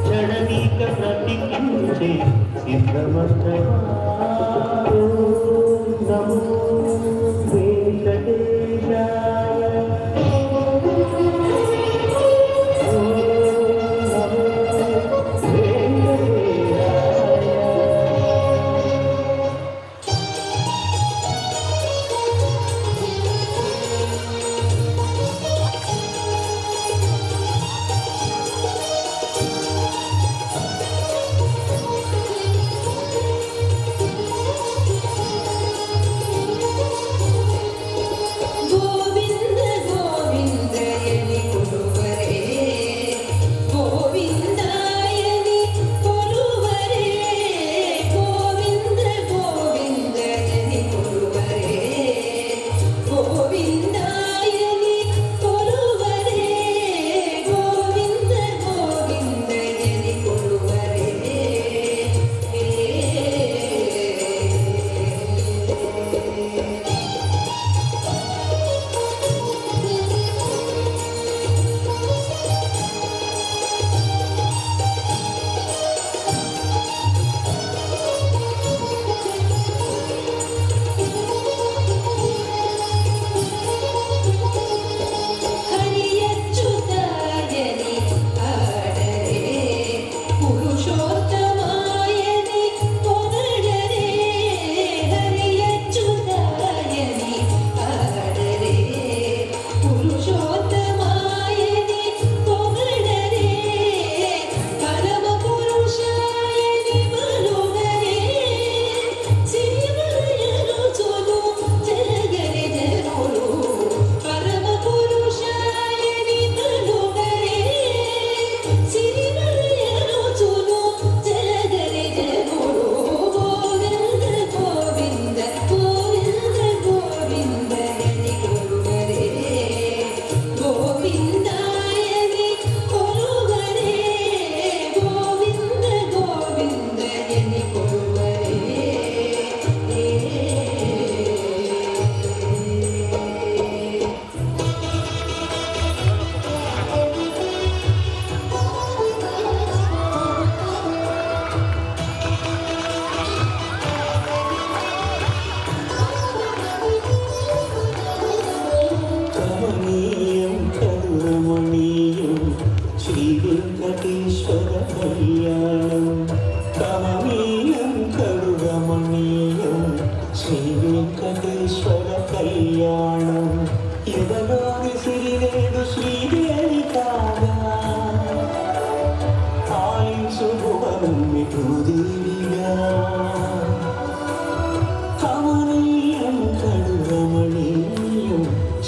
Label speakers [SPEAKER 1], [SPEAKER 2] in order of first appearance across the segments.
[SPEAKER 1] జడని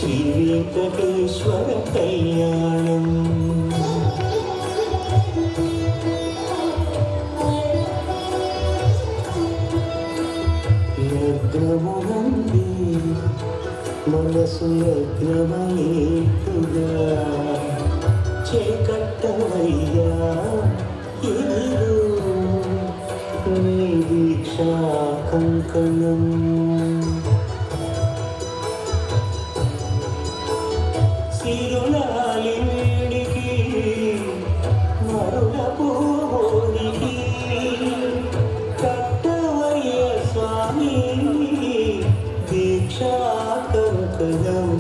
[SPEAKER 1] శ్రీ వెంకటేశ్వర కళ్యాణం. లగ్నమునంది మనసు లగ్నమేట్టుగా చేకట్టవయ్యా ఇదిగో నీ దీక్షా కంకణం. సిరులాలి వేడికి మరుల పూనికి కట్టవయ్య స్వామి దీక్షా కంకణం.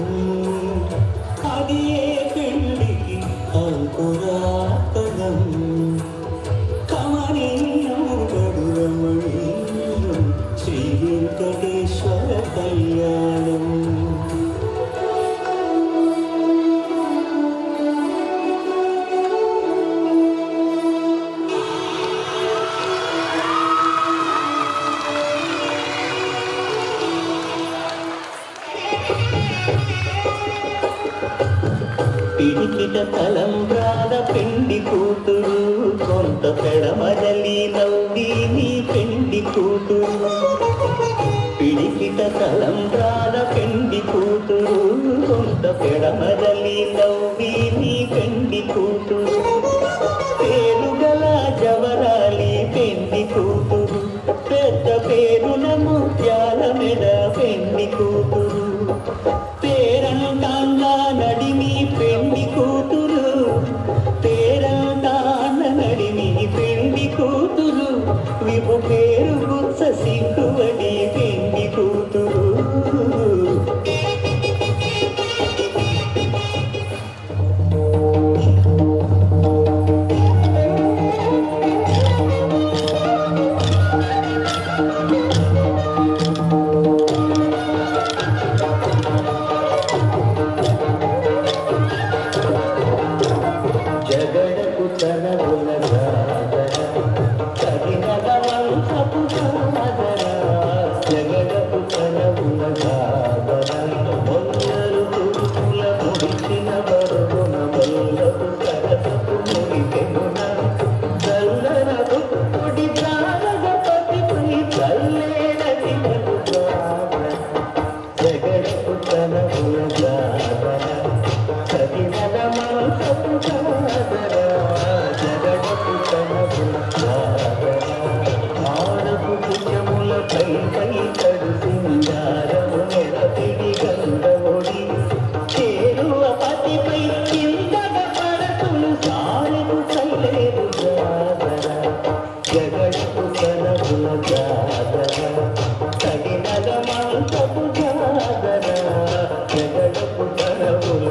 [SPEAKER 1] అది ఏ పెళ్ళికి అంకురాపదం కమనీయం గడురమణీయం శ్రీ వెంకటేశ్వర కళ్యాణం. పిడికిట తలంబ్రాల పెండి కూతురు కొంత పెడమరలి నవ్వి నీ పెండి కూతురు. పిడికిట తలంబ్రాల పెండి కూతురు కొంత పెడమరలి నవ్వి నీ పెండి కూతురు. పేరుగల జవరాలి పెండి కూతురు పెద్ద పేరున ముత్యాల మెడ పెండి కూతురు. పేరంటాన్న నడిమి పెండి కూతురు పేరంటాన్న నడిమి పెండి కూతురు. విపు పేరు గుచ్చ సిగ్గువడి పెండి కూతురు. జగడకు తనవుల జాగర కదినల వంశపు జాగర. జగడకు తనవుల జాగర మొల్లలు తురుకుల ముడిచిన బరువున మొల్లపు సరసపు ముడిపెనున చల్లన దుక్కుడి జాగపతిపై చల్లేడని జాగర. జగడకు తనవుల జాగర కదినల వంశపు జాగర. జగడకు తనవుల జాగర ఆడపు భుజములపై పై కడు సింగారము నెరపిడి గంగఒడి చేరువ పతిపై కిందగ పడతులు సారెకు చల్లేరు జాగర. జగడకు తనవుల జాగర కదినల వంశపు జాగర. జగడకు తనవుల